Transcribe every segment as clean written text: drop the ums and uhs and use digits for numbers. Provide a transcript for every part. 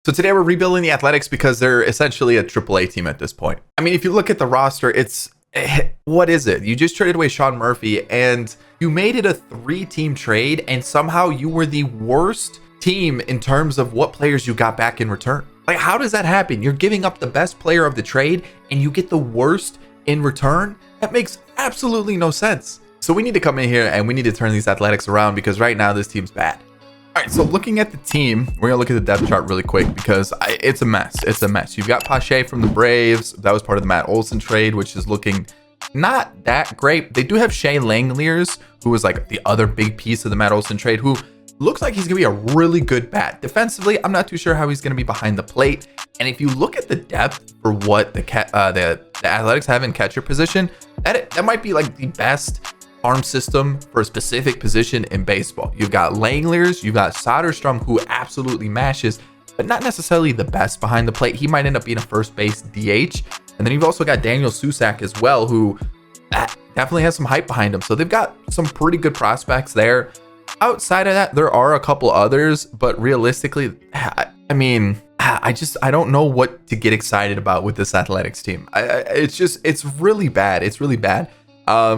So today we're rebuilding the Athletics because they're essentially a AAA team at this point. I mean, if you look at the roster, it's what is it? You just traded away Sean Murphy and you made it a 3-team trade, and somehow you were the worst team in terms of what players you got back in return. Like, how does that happen? You're giving up the best player of the trade and you get the worst in return? That makes absolutely no sense. So we need to come in here and we need to turn these Athletics around because right now this team's bad. All right, so looking at the team, we're gonna look at the depth chart really quick because it's a mess. It's a mess. You've got Pache from the Braves. That was part of the Matt Olson trade, which is looking not that great. They do have Shea Langeliers, who was like the other big piece of the Matt Olson trade, who looks like he's gonna be a really good bat. Defensively, I'm not too sure how he's gonna be behind the plate. And if you look at the depth for what the Athletics have in catcher position, that might be like the best farm system for a specific position in baseball. You've got Langeliers, you've got Soderstrom, who absolutely mashes, but not necessarily the best behind the plate. He might end up being a first base DH. And then you've also got Daniel Susac as well, who definitely has some hype behind him. So they've got some pretty good prospects there. Outside of that, there are a couple others, but realistically, I mean, I don't know what to get excited about with this Athletics team. It's really bad. It's really bad.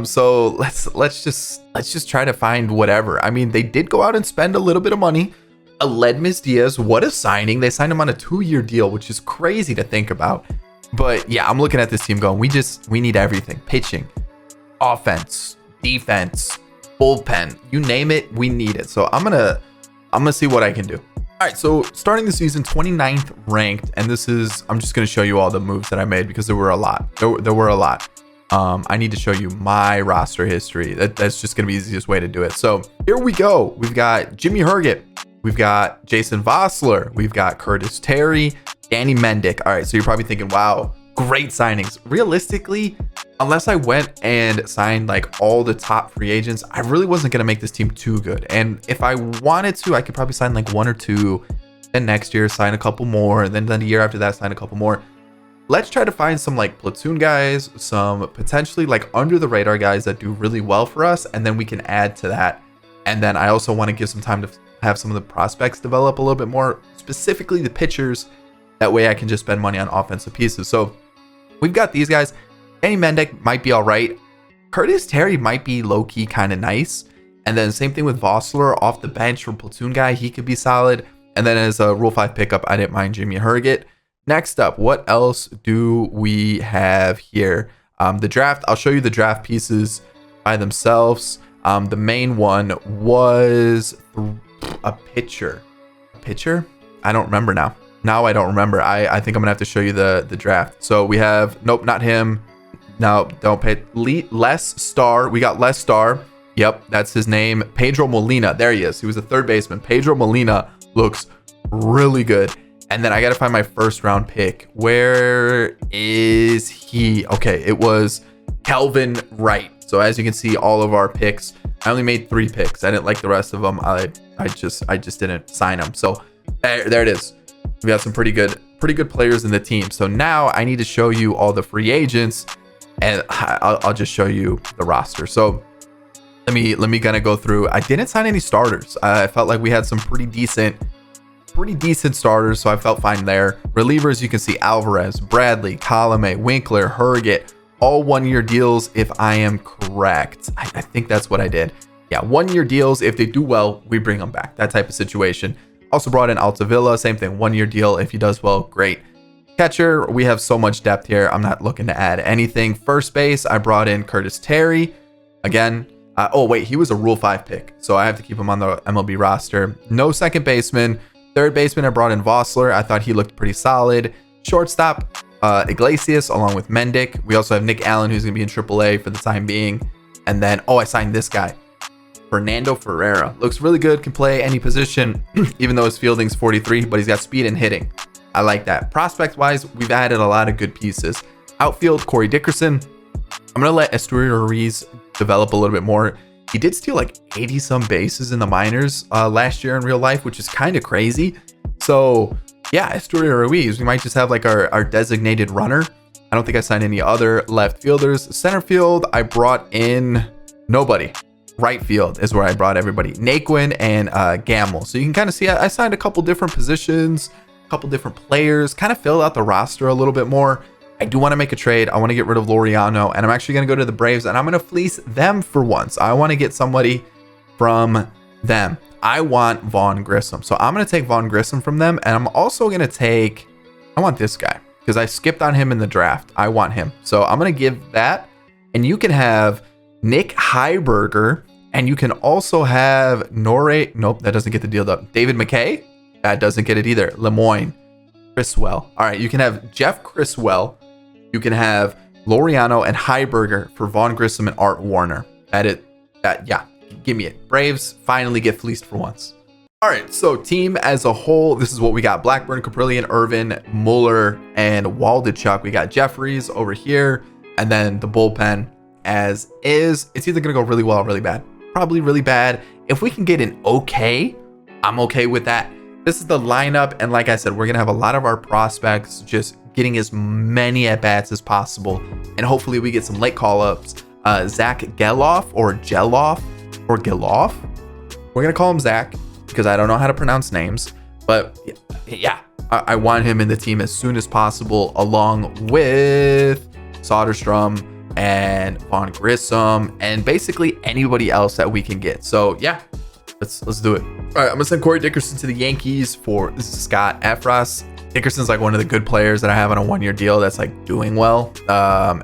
So let's just try to find whatever. I mean, they did go out and spend a little bit of money. Aledmys Diaz, what a signing. They signed him on a 2-year deal, which is crazy to think about. But yeah, I'm looking at this team going, we need everything. Pitching, offense, defense, bullpen, you name it, we need it. So I'm gonna see what I can do. All right, so starting the season 29th ranked, and I'm just gonna show you all the moves that I made because there were a lot. There were a lot. I need to show you my roster history. That's just gonna be the easiest way to do it. So here we go. We've got Jimmy Herget, we've got Jason Vossler, we've got Curtis Terry, Danny Mendick. All right, so you're probably thinking, wow, great signings. Realistically, unless I went and signed like all the top free agents, I really wasn't gonna make this team too good. And if I wanted to, I could probably sign like 1 or 2, then next year sign a couple more, and then the year after that sign a couple more. Let's try to find some like platoon guys, some potentially like under the radar guys that do really well for us, and then we can add to that. And then I also want to give some time to have some of the prospects develop a little bit more, specifically the pitchers. That way I can just spend money on offensive pieces. So we've got these guys. Danny Mendick might be all right. Curtis Terry might be low-key kind of nice. And then same thing with Vossler off the bench for platoon guy. He could be solid. And then as a Rule 5 pickup, I didn't mind Jimmy Herget. Next up, what else do we have here? The draft, I'll show you the draft pieces by themselves. The main one was a pitcher. Pitcher? I don't remember now. Now I don't remember. I think I'm gonna have to show you the draft. So we have, nope, not him. No, don't pay. Les Star. We got Les Star. Yep, that's his name. Pedro Molina. There he is. He was a third baseman. Pedro Molina looks really good. And then I gotta find my first round pick. Where is he? Okay, it was Kelvin Wright. So as you can see, all of our picks, I only made 3 picks. I didn't like the rest of them. I just didn't sign them. So there it is. We got some pretty good players in the team. So now I need to show you all the free agents, and I'll just show you the roster. So let me kind of go through. I didn't sign any starters. I felt like we had some pretty decent starters, so I felt fine there. Relievers, you can see Alvarez, Bradley, Colome, Winkler, Herget, all 1-year deals if I am correct. I think that's what I did. Yeah, 1-year deals. If they do well, we bring them back. That type of situation. Also brought in Altavilla, same thing, 1-year deal. If he does well, great. Catcher, we have so much depth here. I'm not looking to add anything. First base, I brought in Curtis Terry. Again, oh wait, he was a Rule 5 pick, so I have to keep him on the MLB roster. No second baseman. Third baseman, I brought in Vossler. I thought he looked pretty solid. Shortstop, Iglesias along with Mendick. We also have Nick Allen, who's going to be in AAA for the time being. And then, I signed this guy. Fernando Ferreira looks really good, can play any position, even though his fielding's 43, but he's got speed and hitting. I like that. Prospect wise, we've added a lot of good pieces. Outfield, Corey Dickerson. I'm gonna let Esteury-Ruiz develop a little bit more. He did steal like 80 some bases in the minors last year in real life, which is kind of crazy. So yeah, Esteury-Ruiz, we might just have like our designated runner. I don't think I signed any other left fielders. Center field, I brought in nobody. Right field is where I brought everybody. Naquin and Gamble. So you can kind of see I signed a couple different positions, couple different players, kind of fill out the roster a little bit more. I do want to make a trade. I want to get rid of Laureano, and I'm actually going to go to the Braves, and I'm going to fleece them for once. I want to get somebody from them. I want Vaughn Grissom. So I'm going to take Vaughn Grissom from them, and I'm also going to take, I want this guy because I skipped on him in the draft. I want him. So I'm going to give that, and you can have Nick Heiberger, and you can also have nope, that doesn't get the deal done. David McKay, that doesn't get it either. Lemoyne, Criswell. All right, you can have Jeff Criswell. You can have Laureano and Heiberger for Vaughn Grissom and Art Warner. Yeah, give me it. Braves finally get fleeced for once. All right, so team as a whole, this is what we got. Blackburn, Caprillion, Irvin, Mueller, and Waldichuk. We got Jeffries over here, and then the bullpen as is. It's either going to go really well or really bad. Probably really bad. If we can get an okay, I'm okay with that. This is the lineup, and like I said, we're going to have a lot of our prospects just getting as many at-bats as possible, and hopefully we get some late call-ups. Zach Geloff or Geloff or Geloff. We're going to call him Zach because I don't know how to pronounce names, but yeah, I want him in the team as soon as possible, along with Soderstrom and Vaughn Grissom and basically anybody else that we can get. So yeah, let's do it. All right, I'm gonna send Corey Dickerson to the Yankees for Scott Efros. Dickerson's like one of the good players that I have on a 1-year deal that's like doing well.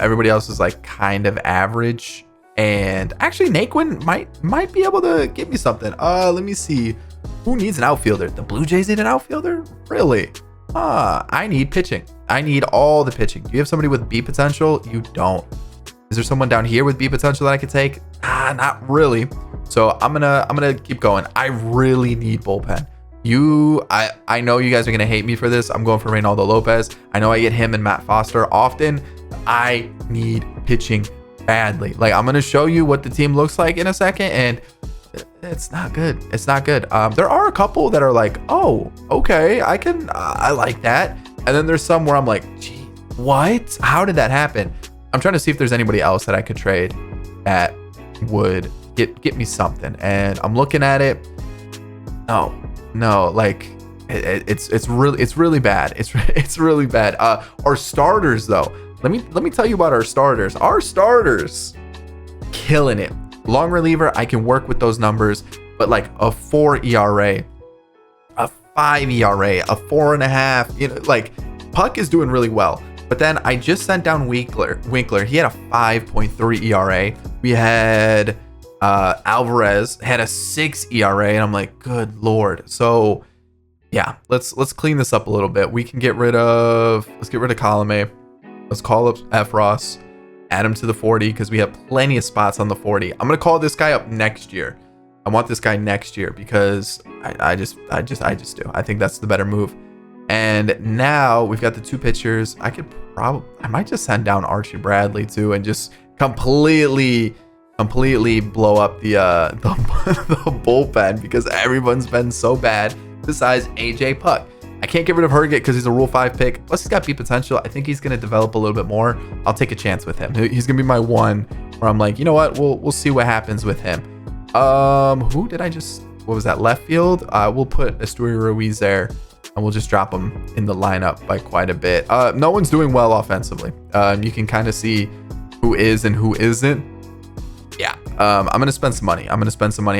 Everybody else is like kind of average, and actually Naquin might be able to give me something. Let me see, who needs an outfielder? The Blue Jays need an outfielder? Really? I need pitching. I need all the pitching. Do you have somebody with B potential? You don't. Is there someone down here with B potential that I could take? Not really. So I'm gonna keep going. I really need bullpen. I know you guys are gonna hate me for this. I'm going for Reynaldo Lopez. I know I get him and Matt Foster often. I need pitching badly. Like, I'm gonna show you what the team looks like in a second, and it's not good. It's not good. There are a couple that are like, oh, okay, I like that. And then there's some where I'm like, gee, what? How did that happen? I'm trying to see if there's anybody else that I could trade that would get me something. And I'm looking at it. No, like it's really bad. It's really bad. Our starters though. Let me tell you about our starters. Our starters killing it. Long reliever, I can work with those numbers, but like a 4 ERA, a 5 ERA, a 4.5, you know, like Puck is doing really well. But then I just sent down Winkler. He had a 5.3 ERA. We had Alvarez had a 6 ERA, and I'm like, good Lord. So yeah, let's clean this up a little bit. We can get rid of Colome. Let's call up Efros, add him to the 40 because we have plenty of spots on the 40. I'm gonna call this guy up next year. I want this guy next year because I just do. I think that's the better move. And now we've got the 2 pitchers. I might just send down Archie Bradley too and just completely blow up the bullpen because everyone's been so bad besides AJ Puck. I can't get rid of Herget because he's a Rule 5 pick. Plus he's got B potential. I think he's going to develop a little bit more. I'll take a chance with him. He's going to be my one where I'm like, you know what? We'll see what happens with him. Who did I just, what was that, left field? We'll put Asturi Ruiz there, and we'll just drop him in the lineup by quite a bit. No one's doing well offensively. You can kind of see who is and who isn't. Yeah, I'm going to spend some money.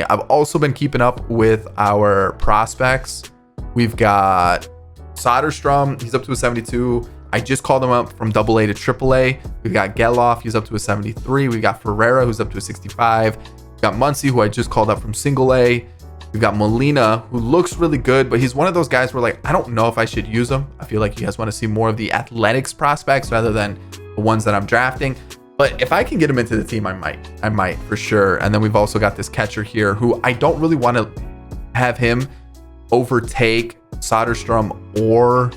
I've also been keeping up with our prospects. We've got Soderstrom. He's up to a 72. I just called him up from AA to AAA. We've got Geloff. He's up to a 73. We've got Ferreira, who's up to a 65. We've got Muncy, who I just called up from Single A. We've got Molina, who looks really good, but he's one of those guys where, like, I don't know if I should use him. I feel like you guys want to see more of the athletics prospects rather than the ones that I'm drafting. But if I can get him into the team, I might for sure. And then we've also got this catcher here who I don't really want to have him overtake Soderstrom or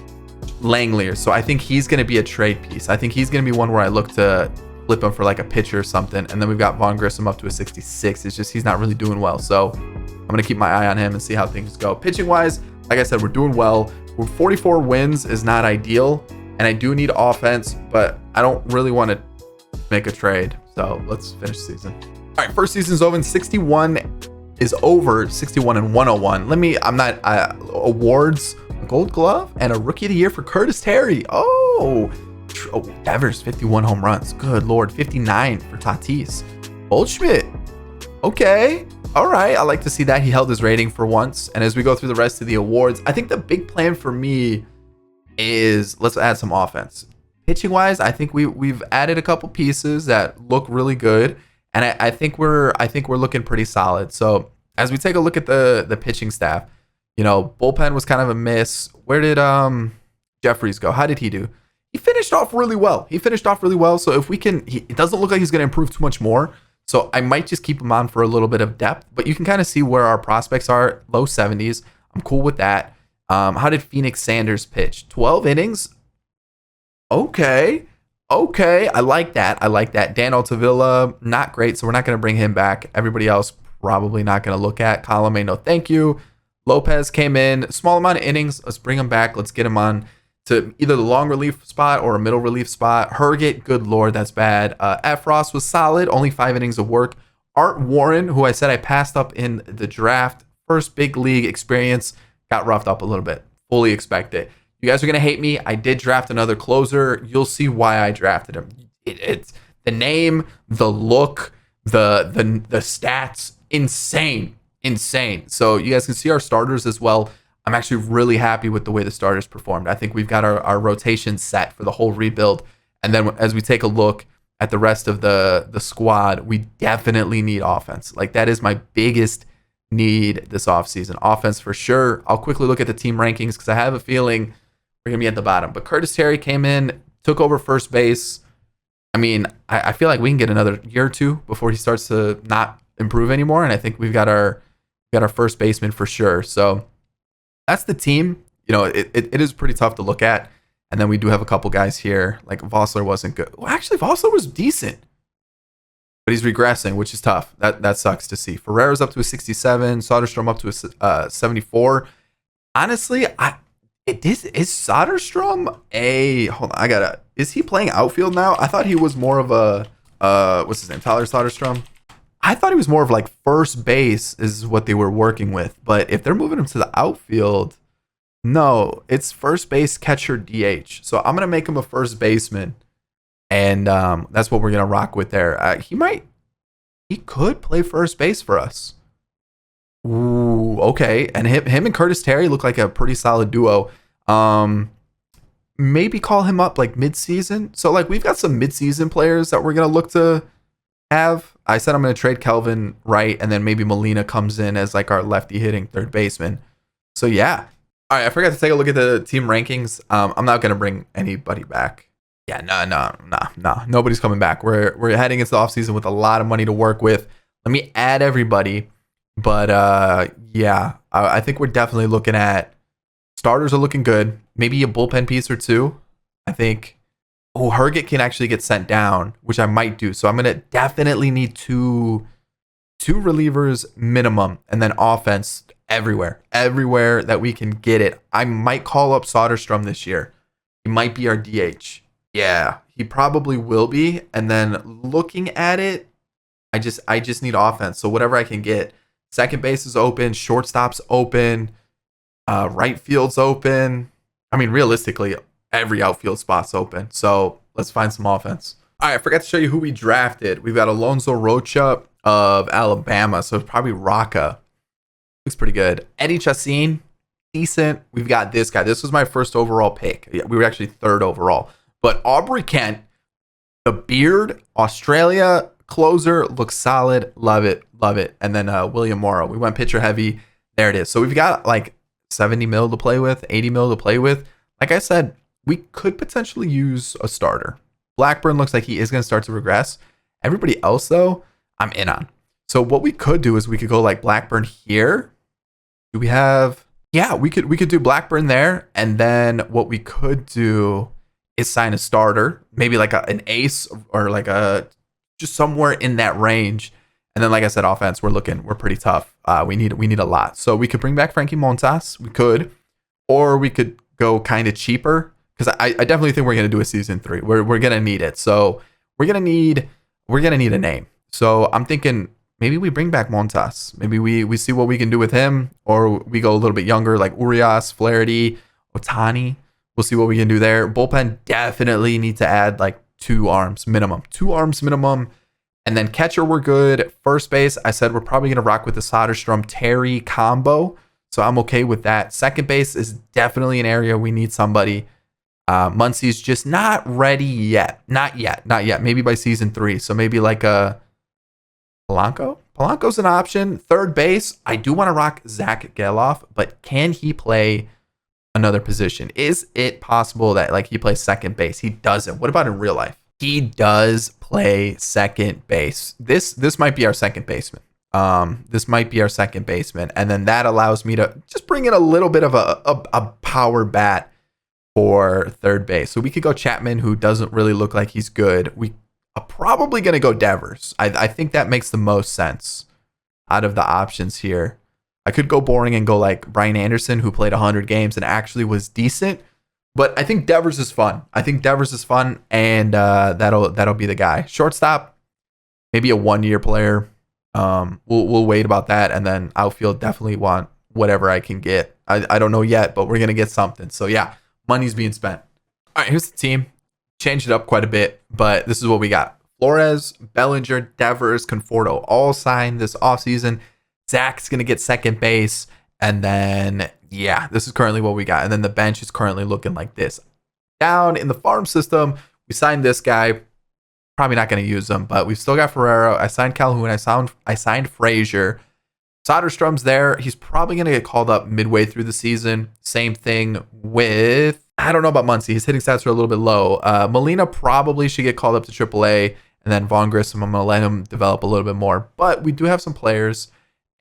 Langelier. So I think he's going to be a trade piece. I think he's going to be one where I look to flip him for like a pitcher or something. And then we've got Vaughn Grissom up to a 66. It's just he's not really doing well. So I'm going to keep my eye on him and see how things go. Pitching wise, like I said, we're doing well. 44 wins is not ideal. And I do need offense, but I don't really want to make a trade. So let's finish the season. All right, first season's over. 61 is over. 61 and 101. I'm not awards. Gold Glove and a Rookie of the Year for Curtis Terry. Oh, Devers, 51 home runs. Good Lord, 59 for Tatis. Goldschmidt. Okay. All right. I like to see that. He held his rating for once. And as we go through the rest of the awards, I think the big plan for me is let's add some offense. Pitching wise, I think we've added a couple pieces that look really good. And I think we're looking pretty solid. So as we take a look at the pitching staff, you know, bullpen was kind of a miss. Where did Jeffries go? How did he do? He finished off really well. So if we can, it doesn't look like he's going to improve too much more. So I might just keep him on for a little bit of depth, but you can kind of see where our prospects are, low 70s. I'm cool with that. How did Phoenix Sanders pitch? 12 innings. Okay. I like that. Dan Altavilla, not great, so we're not going to bring him back. Everybody else, probably not going to look at. Colome, no thank you. Lopez came in, small amount of innings. Let's bring him back. Let's get him on to either the long relief spot or a middle relief spot. Herget, good Lord, that's bad. Efros was solid, only 5 innings of work. Art Warren, who I said I passed up in the draft, first big league experience, got roughed up a little bit. Fully expect it. You guys are going to hate me. I did draft another closer. You'll see why I drafted him. It's the name, the look, the stats, insane. So you guys can see our starters as well. I'm actually really happy with the way the starters performed. I think we've got our rotation set for the whole rebuild. And then as we take a look at the rest of the squad, we definitely need offense. Like, that is my biggest need this offseason. Offense for sure. I'll quickly look at the team rankings because I have a feeling we're going to be at the bottom. But Curtis Terry came in, took over first base. I mean, I feel like we can get another year or two before he starts to not improve anymore. And I think we've got our first baseman for sure. So that's the team. You know, it is pretty tough to look at. And then we do have a couple guys here. Like, Vossler wasn't good. Well, actually, Vossler was decent. But he's regressing, which is tough. That sucks to see. Ferreira's up to a 67. Soderstrom up to a 74. Honestly, is Soderstrom hold on, is he playing outfield now? I thought he was more of a, what's his name? Tyler Soderstrom? I thought he was more of like first base is what they were working with. But if they're moving him to the outfield, no, it's first base, catcher, DH. So I'm going to make him a first baseman. And that's what we're going to rock with there. He could play first base for us. Ooh, okay. And him and Curtis Terry look like a pretty solid duo. Maybe call him up like mid-season. So like we've got some mid-season players that we're going to look to have. I said I'm going to trade Kelvin Wright, and then maybe Molina comes in as like our lefty hitting third baseman. So yeah. All right, I forgot to take a look at the team rankings. I'm not going to bring anybody back. Yeah, no. Nobody's coming back. We're heading into the offseason with a lot of money to work with. Let me add everybody. But yeah, I think we're definitely looking at starters are looking good. Maybe a bullpen piece or two. I think, Herget can actually get sent down, which I might do. So I'm going to definitely need two relievers minimum, and then offense everywhere that we can get it. I might call up Soderstrom this year. He might be our DH. Yeah, he probably will be. And then looking at it, I just need offense. So whatever I can get. Second base is open, shortstop's open, right field's open. I mean, realistically, every outfield spot's open. So let's find some offense. All right, I forgot to show you who we drafted. We've got Alonso Rocha of Alabama, so it's probably Rocca. Looks pretty good. Eddie Chacin, decent. We've got this guy. This was my first overall pick. Yeah, we were actually third overall. But Aubrey Kent, the beard, Australia closer, looks solid. Love it. And then William Morrow. We went pitcher heavy. There it is. So we've got like 70 mil to play with, 80 mil to play with. Like I said, we could potentially use a starter. Blackburn looks like he is going to start to regress. Everybody else, though, I'm in on. So what we could do is we could go like Blackburn here. Do we have... Yeah, we could do Blackburn there. And then what we could do is sign a starter. Maybe like an ace or like just somewhere in that range. And then, like I said, offense, we're pretty tough. We need a lot. So we could bring back Frankie Montas. We could. Or we could go kind of cheaper. Because I definitely think we're going to do a season 3. We're going to need it. So we're going to need a name. So I'm thinking maybe we bring back Montas. Maybe we see what we can do with him. Or we go a little bit younger, like Urias, Flaherty. Otani. We'll see what we can do there. Bullpen definitely need to add like 2 arms minimum. 2 arms minimum. And then catcher, we're good. First base, I said we're probably going to rock with the Soderstrom-Terry combo. So I'm okay with that. Second base is definitely an area we need somebody. Muncy's just not ready yet. Not yet. Maybe by season 3. So maybe like a Polanco? Polanco's an option. Third base, I do want to rock Zach Geloff, but can he play another position? Is it possible that like he plays second base? He doesn't. What about in real life? He does play second base. This might be our second baseman. This might be our second baseman, and then that allows me to just bring in a little bit of a power bat for third base. So we could go Chapman, who doesn't really look like he's good. We are probably going to go Devers. I think that makes the most sense out of the options here. I could go boring and go like Brian Anderson, who played 100 games and actually was decent. But I think Devers is fun. And that'll be the guy. Shortstop, maybe a 1-year player. We'll wait about that, and then outfield definitely want whatever I can get. I don't know yet, but we're gonna get something. So yeah, money's being spent. All right, here's the team. Changed it up quite a bit, but this is what we got: Flores, Bellinger, Devers, Conforto, all signed this offseason. Zach's gonna get second base, and then yeah, this is currently what we got. And then the bench is currently looking like this. Down in the farm system, we signed this guy. Probably not going to use him, but we've still got Ferrero. I signed Calhoun. I signed Frazier. Soderstrom's there. He's probably going to get called up midway through the season. Same thing with, I don't know about Muncy. His hitting stats are a little bit low. Molina probably should get called up to AAA. And then Vaughn Grissom, I'm going to let him develop a little bit more. But we do have some players,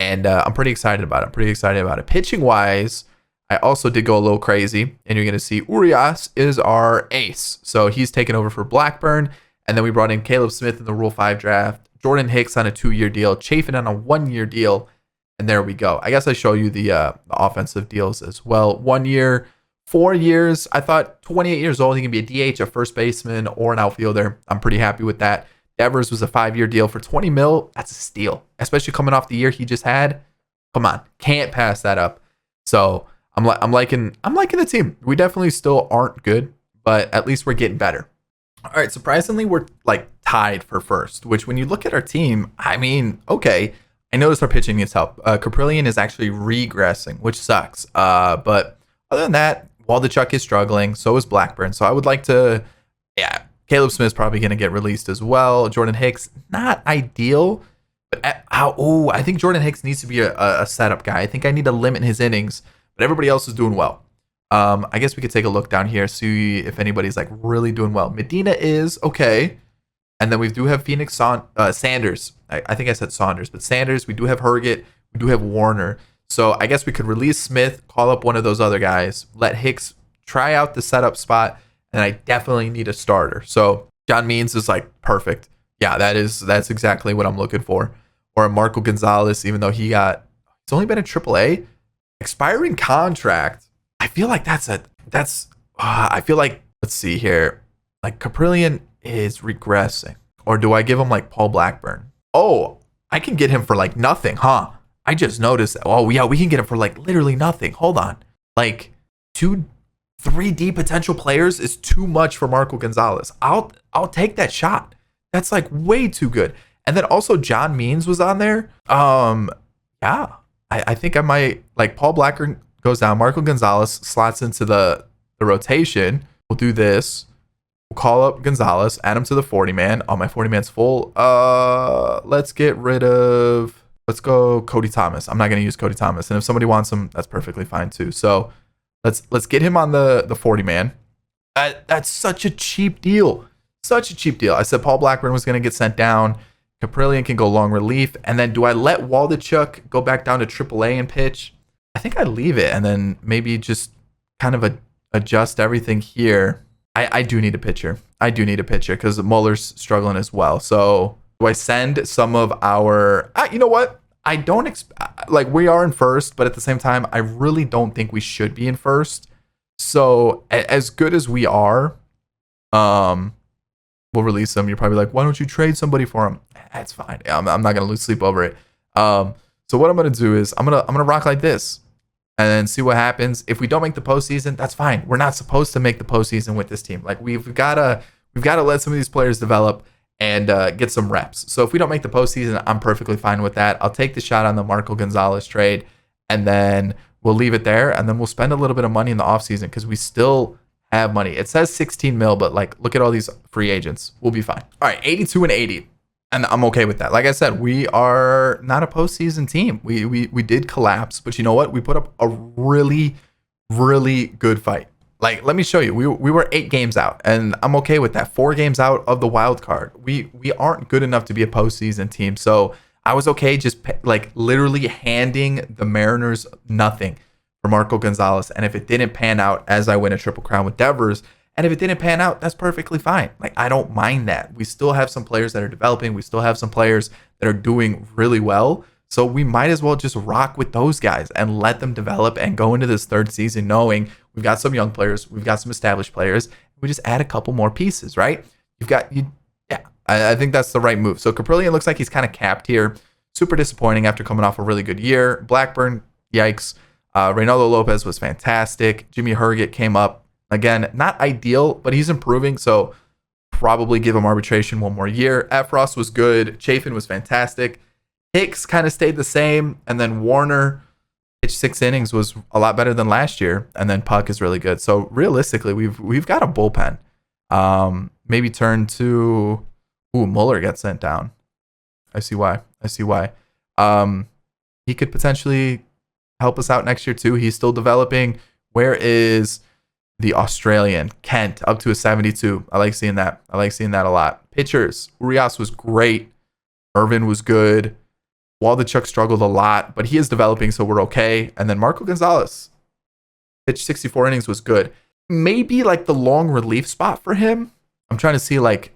and I'm pretty excited about it. Pitching wise, I also did go a little crazy, and you're going to see Urias is our ace. So he's taken over for Blackburn. And then we brought in Caleb Smith in the Rule 5 draft, Jordan Hicks on a 2-year deal, Chafin on a 1-year deal, and there we go. I guess I show you the offensive deals as well. 1 year, 4 years. I thought 28 years old, he can be a DH, a first baseman, or an outfielder. I'm pretty happy with that. Devers was a 5-year deal for $20 million. That's a steal, especially coming off the year he just had. Come on, can't pass that up. So I'm liking the team. We definitely still aren't good, but at least we're getting better. All right, surprisingly, we're like tied for first, which when you look at our team, I mean, okay, I noticed our pitching needs help. Caprillion is actually regressing, which sucks. But other than that, Waldichuk is struggling. So is Blackburn. So I would like to, yeah, Caleb Smith's probably going to get released as well. Jordan Hicks, not ideal. But I think Jordan Hicks needs to be a setup guy. I think I need to limit his innings, but everybody else is doing well. I guess we could take a look down here, see if anybody's like really doing well. Medina is okay. And then we do have Phoenix Sanders. I think I said Saunders, but Sanders. We do have Herget. We do have Warner. So I guess we could release Smith, call up one of those other guys, let Hicks try out the setup spot, and I definitely need a starter. So John Means is like perfect. Yeah, that's exactly what I'm looking for. Or a Marco Gonzalez, even though he's only been in AAA, expiring contract. I feel like I feel like, let's see here, like Caprillion is regressing. Or do I give him like Paul Blackburn? Oh, I can get him for like nothing, huh? I just noticed. Oh yeah, we can get him for like literally nothing. Hold on. Like 3D potential players is too much for Marco Gonzalez. I'll take that shot. That's like way too good. And then also John Means was on there. Yeah, I think I might, like, Paul Blackburn goes down. Marco Gonzalez slots into the rotation. We'll do this. We'll call up Gonzalez, add him to the 40-man. Oh, my 40-man's full. Let's go Cody Thomas. I'm not going to use Cody Thomas. And if somebody wants him, that's perfectly fine too. So let's get him on the 40-man. That's such a cheap deal. Such a cheap deal. I said Paul Blackburn was going to get sent down. Caprillion can go long relief. And then do I let Waldichuk go back down to AAA and pitch? I think I leave it and then maybe just kind of adjust everything here. I do need a pitcher. Because Muller's struggling as well. So do I send some of our... you know what? I don't... we are in first, but at the same time, I really don't think we should be in first. So as good as we are, we'll release them. You're probably like, why don't you trade somebody for him? That's fine. I'm not going to lose sleep over it. So what I'm going to do is I'm going to rock like this. and then see what happens. If we don't make the postseason, that's fine. We're not supposed to make the postseason with this team. Like we've gotta let some of these players develop and get some reps. So if we don't make the postseason, I'm perfectly fine with that. I'll take the shot on the Marco Gonzalez trade, and then we'll leave it there, and then we'll spend a little bit of money in the offseason because we still have money. It says 16 mil, but like look at all these free agents. We'll be fine. All right, 82 and 80. And I'm okay with that. Like I said, we are not a postseason team. We did collapse, but you know what? We put up a really, really good fight. Like, let me show you. We were 8 games out, and I'm okay with that. 4 games out of the wild card. We aren't good enough to be a postseason team. So I was okay just like literally handing the Mariners nothing for Marco Gonzalez. And if it didn't pan out, as I win a Triple Crown with Devers, and if it didn't pan out, that's perfectly fine. Like, I don't mind that. We still have some players that are developing. We still have some players that are doing really well. So we might as well just rock with those guys and let them develop and go into this third season knowing we've got some young players, we've got some established players. We just add a couple more pieces, right? I think that's the right move. So Caprillion looks like he's kind of capped here. Super disappointing after coming off a really good year. Blackburn, yikes. Reynaldo Lopez was fantastic. Jimmy Herget came up. Again, not ideal, but he's improving, so probably give him arbitration one more year. Efros was good. Chafin was fantastic. Hicks kind of stayed the same, and then Warner pitched 6 innings, was a lot better than last year, and then Puck is really good. So realistically, we've got a bullpen. Maybe turn to Muller got sent down. I see why. He could potentially help us out next year too. He's still developing. Where is the Australian? Kent up to a 72. I like seeing that. A lot. Pitchers. Urias was great. Irvin was good. Waldichuk struggled a lot, but he is developing, so we're okay. And then Marco Gonzalez pitched 64 innings, was good. Maybe like the long relief spot for him. I'm trying to see like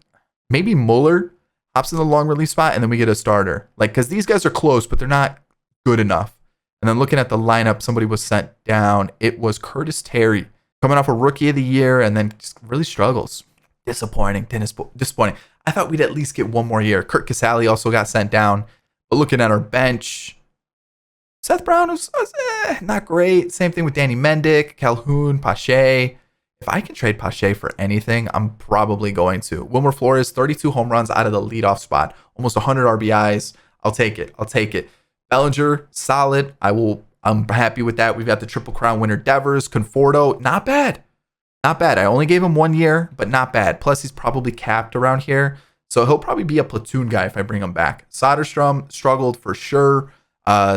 maybe Muller hops in the long relief spot and then we get a starter. Like, because these guys are close, but they're not good enough. And then looking at the lineup, somebody was sent down. It was Curtis Terry coming off a rookie of the year and then just really struggles. Disappointing. I thought we'd at least get one more year. Kurt Casale also got sent down. But looking at our bench, Seth Brown was not great. Same thing with Danny Mendick, Calhoun, Pache. If I can trade Pache for anything, I'm probably going to. Wilmer Flores, 32 home runs out of the leadoff spot. Almost 100 RBIs. I'll take it. Bellinger, solid. I'm happy with that. We've got the Triple Crown winner Devers. Conforto, not bad. I only gave him 1 year, but not bad. Plus, he's probably capped around here. So he'll probably be a platoon guy if I bring him back. Soderstrom struggled for sure.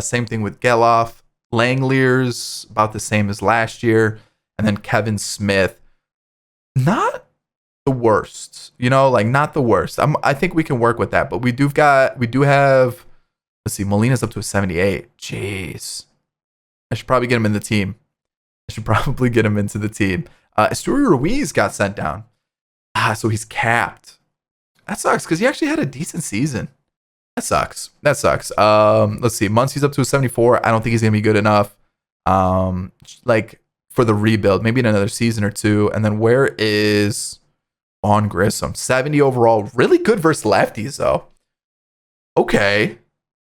Same thing with Geloff. Langlier's about the same as last year. And then Kevin Smith, not the worst. Not the worst. I think we can work with that. But we do have, let's see, Molina's up to a 78. Jeez. I should probably get him in the team. Esteury Ruiz got sent down. So he's capped. That sucks because he actually had a decent season. That sucks. Let's see. Muncie's up to a 74. I don't think he's going to be good enough. Like for the rebuild, maybe in another season or two. And then where is Vaughn Grissom? 70 overall. Really good versus lefties, though. Okay.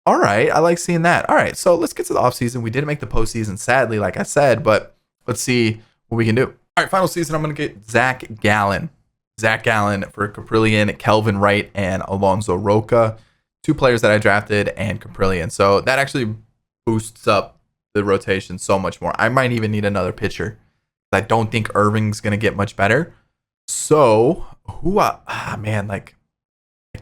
All right. I like seeing that. All right. So let's get to the offseason. We didn't make the postseason, sadly, like I said, but let's see what we can do. All right. Final season, I'm going to get Zach Gallen for Caprillion, Kelvin Wright, and Alonso Roca. 2 players that I drafted, and Caprillion. So that actually boosts up the rotation so much more. I might even need another pitcher. I don't think Irving's going to get much better. So, I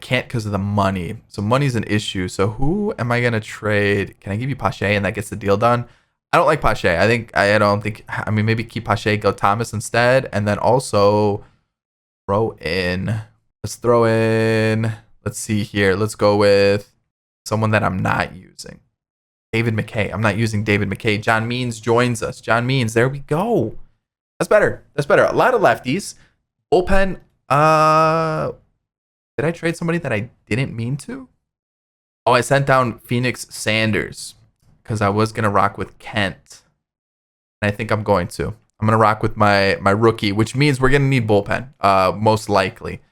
can't because of the money. So money's an issue. So who am I going to trade? Can I give you Pache and that gets the deal done? I don't like Pache. Maybe keep Pache, go Thomas instead. And then also let's see here. Let's go with someone that I'm not using. David McKay. I'm not using David McKay. John Means joins us. John Means. There we go. That's better. A lot of lefties. Bullpen. Did I trade somebody that I didn't mean to? Oh, I sent down Phoenix Sanders because I was going to rock with Kent. And I think I'm going to. I'm going to rock with my rookie, which means we're going to need bullpen, most likely.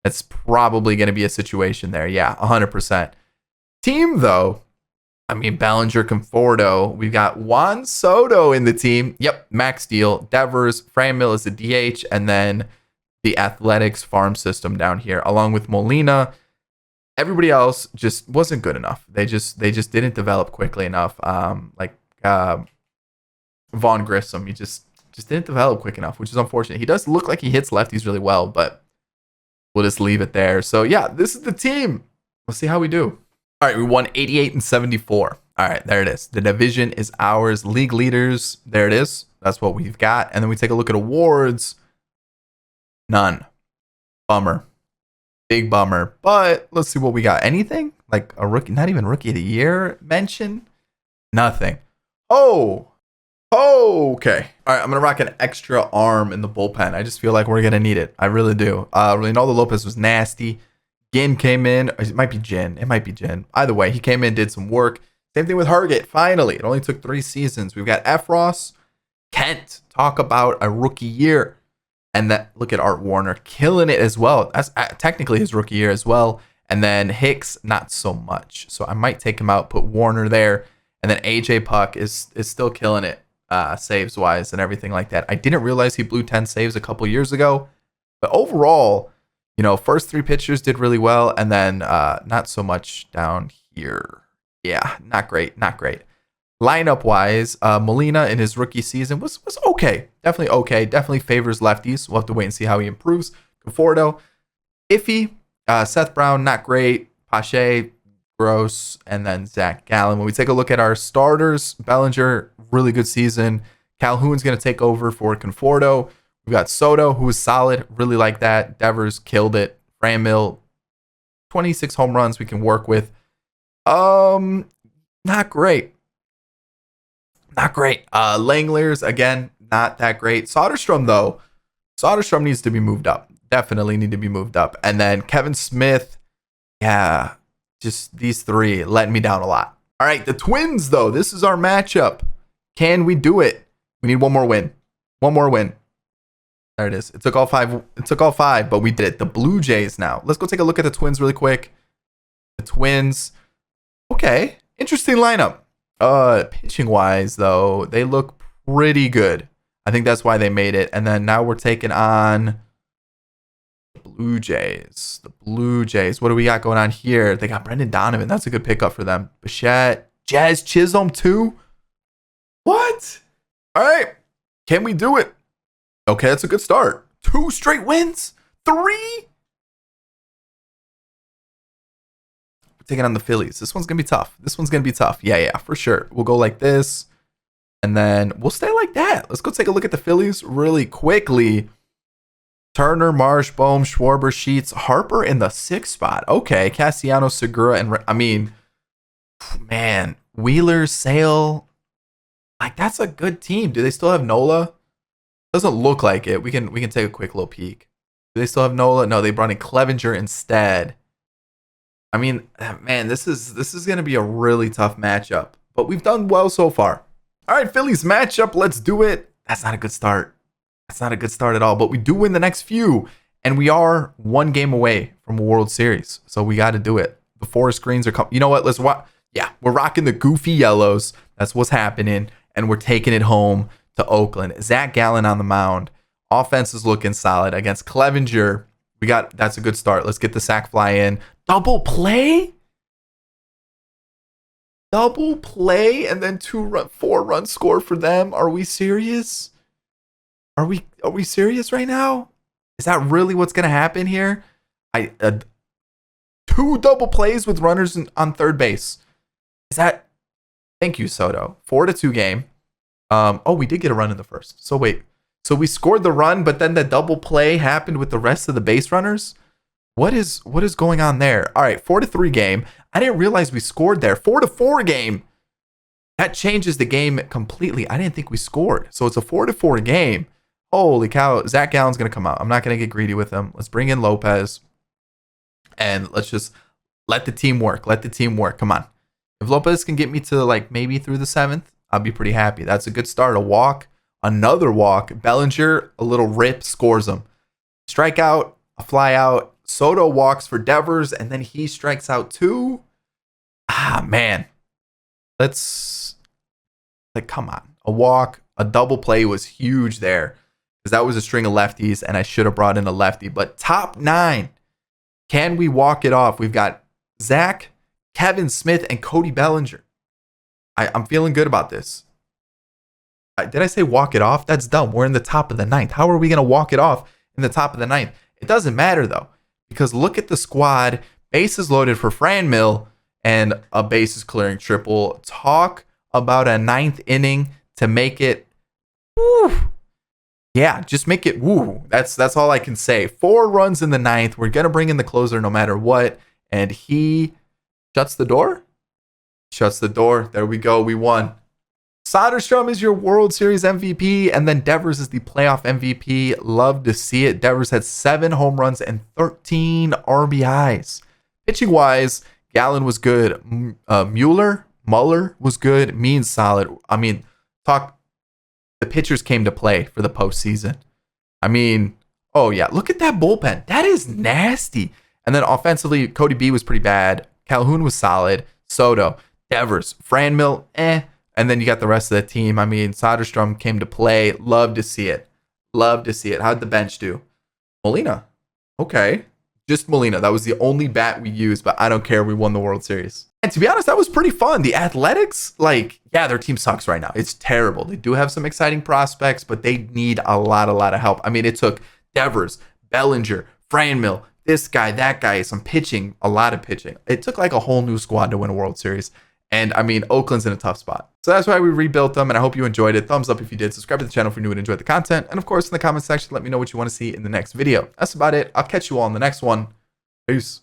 It's probably going to be a situation there. Yeah, 100%. Team, though, I mean, Bellinger, Conforto. We've got Juan Soto in the team. Yep, max deal. Devers, Franmil is the DH, and then the Athletics farm system down here, along with Molina. Everybody else just wasn't good enough. They just didn't develop quickly enough. Vaughn Grissom, he just didn't develop quick enough, which is unfortunate. He does look like he hits lefties really well, but we'll just leave it there. So yeah, this is the team. We'll see how we do. All right, we won 88 and 74. All right, there it is. The division is ours. League leaders, there it is. That's what we've got. And then we take a look at awards. None. Bummer. Big bummer. But let's see what we got. Anything? Like a rookie, not even rookie of the year mention? Nothing. Oh, okay. All right, I'm going to rock an extra arm in the bullpen. I just feel like we're going to need it. I really do. Reynaldo Lopez was nasty. Ginn came in. It might be Jin. It might be Jin. Either way, he came in, did some work. Same thing with Hargett. Finally, it only took 3 seasons. We've got Efros, Kent. Talk about a rookie year. And that, look at Art Warner killing it as well. That's technically his rookie year as well. And then Hicks, not so much. So I might take him out, put Warner there. And then AJ Puck is still killing it, saves wise and everything like that. I didn't realize he blew 10 saves a couple years ago. But overall, you know, first 3 pitchers did really well. And then not so much down here. Yeah, not great. Lineup wise, Molina in his rookie season was okay. Definitely okay. Definitely favors lefties. We'll have to wait and see how he improves. Conforto, iffy. Seth Brown, not great. Pache, gross. And then Zach Gallen. When we take a look at our starters, Bellinger, really good season. Calhoun's going to take over for Conforto. We've got Soto, who is solid. Really like that. Devers killed it. Franmil, 26 home runs we can work with. Not great. Langlers, again, not that great. Soderstrom, though. Soderstrom needs to be moved up. Definitely need to be moved up. And then Kevin Smith, yeah, just these 3 letting me down a lot. All right, the Twins, though. This is our matchup. Can we do it? We need one more win. There it is. It took all 5, but we did it. The Blue Jays now. Let's go take a look at the Twins really quick. The Twins. Okay, interesting lineup. Pitching wise, though, they look pretty good. I think that's why they made it. And then now we're taking on the Blue Jays. What do we got going on here? They got Brendan Donovan. That's a good pickup for them. Bichette, Jazz Chisholm too. What? All right. Can we do it? Okay, that's a good start. 2 straight wins. 3. Taking on the Phillies. This one's going to be tough. Yeah, for sure. We'll go like this. And then we'll stay like that. Let's go take a look at the Phillies really quickly. Turner, Marsh, Bohm, Schwarber, Sheets, Harper in the 6th spot. Okay, Castellanos, Segura, and Wheeler, Sale. Like, that's a good team. Do they still have Nola? Doesn't look like it. We can take a quick little peek. Do they still have Nola? No, they brought in Clevenger instead. I mean, man, this is going to be a really tough matchup. But we've done well so far. All right, Phillies matchup. Let's do it. That's not a good start. At all. But we do win the next few. And we are 1 game away from a World Series. So we got to do it. The 4 screens are coming. You know what? Let's watch. Yeah, we're rocking the goofy yellows. That's what's happening. And we're taking it home to Oakland. Zach Gallen on the mound. Offense is looking solid against Clevenger. That's a good start. Let's get the sac fly in. Double play, and then 4 run score for them. Are we serious? Are we serious right now? Is that really what's gonna happen here? 2 double plays with runners on third base. Is that? Thank you, Soto. 4-2 game. We did get a run in the first. So wait. So we scored the run, but then the double play happened with the rest of the base runners. What is going on there? All right, 4-3 game. I didn't realize we scored there. 4-4 game. That changes the game completely. I didn't think we scored. So it's a 4-4 game. Holy cow. Zach Gallen's going to come out. I'm not going to get greedy with him. Let's bring in Lopez. And let's just let the team work. Come on. If Lopez can get me to like maybe through the 7th, I'll be pretty happy. That's a good start. A walk. Another walk. Bellinger, a little rip, scores him. Strikeout, a fly out. Soto walks for Devers, and then he strikes out too. Man. Let's, like, come on. A walk, a double play was huge there because that was a string of lefties, and I should have brought in a lefty. But top 9, can we walk it off? We've got Zach, Kevin Smith, and Cody Bellinger. I'm feeling good about this. Did I say walk it off? That's dumb. We're in the top of the 9th. How are we going to walk it off in the top of the 9th? It doesn't matter, though, because look at the squad. Bases loaded for Franmil and a bases clearing triple. Talk about a 9th inning to make it, woo. Yeah, just make it woo. That's all I can say. 4 runs in the 9th. We're going to bring in the closer no matter what. And he shuts the door. Shuts the door. There we go. We won. Soderstrom is your World Series MVP, and then Devers is the playoff MVP. Love to see it. Devers had 7 home runs and 13 RBIs. Pitching-wise, Gallen was good. Mueller was good. Means solid. I mean, the pitchers came to play for the postseason. I mean, oh yeah, look at that bullpen. That is nasty. And then offensively, Cody B was pretty bad. Calhoun was solid. Soto, Devers, Franmil, and then you got the rest of the team. I mean, Soderstrom came to play. Love to see it. Love to see it. How'd the bench do? Molina. Okay. Just Molina. That was the only bat we used, but I don't care. We won the World Series. And to be honest, that was pretty fun. The Athletics, like, yeah, their team sucks right now. It's terrible. They do have some exciting prospects, but they need a lot of help. I mean, it took Devers, Bellinger, Franmil, this guy, that guy, some pitching, a lot of pitching. It took like a whole new squad to win a World Series. And I mean, Oakland's in a tough spot. So that's why we rebuilt them. And I hope you enjoyed it. Thumbs up if you did. Subscribe to the channel if you're new and enjoyed the content. And of course, in the comment section, let me know what you want to see in the next video. That's about it. I'll catch you all in the next one. Peace.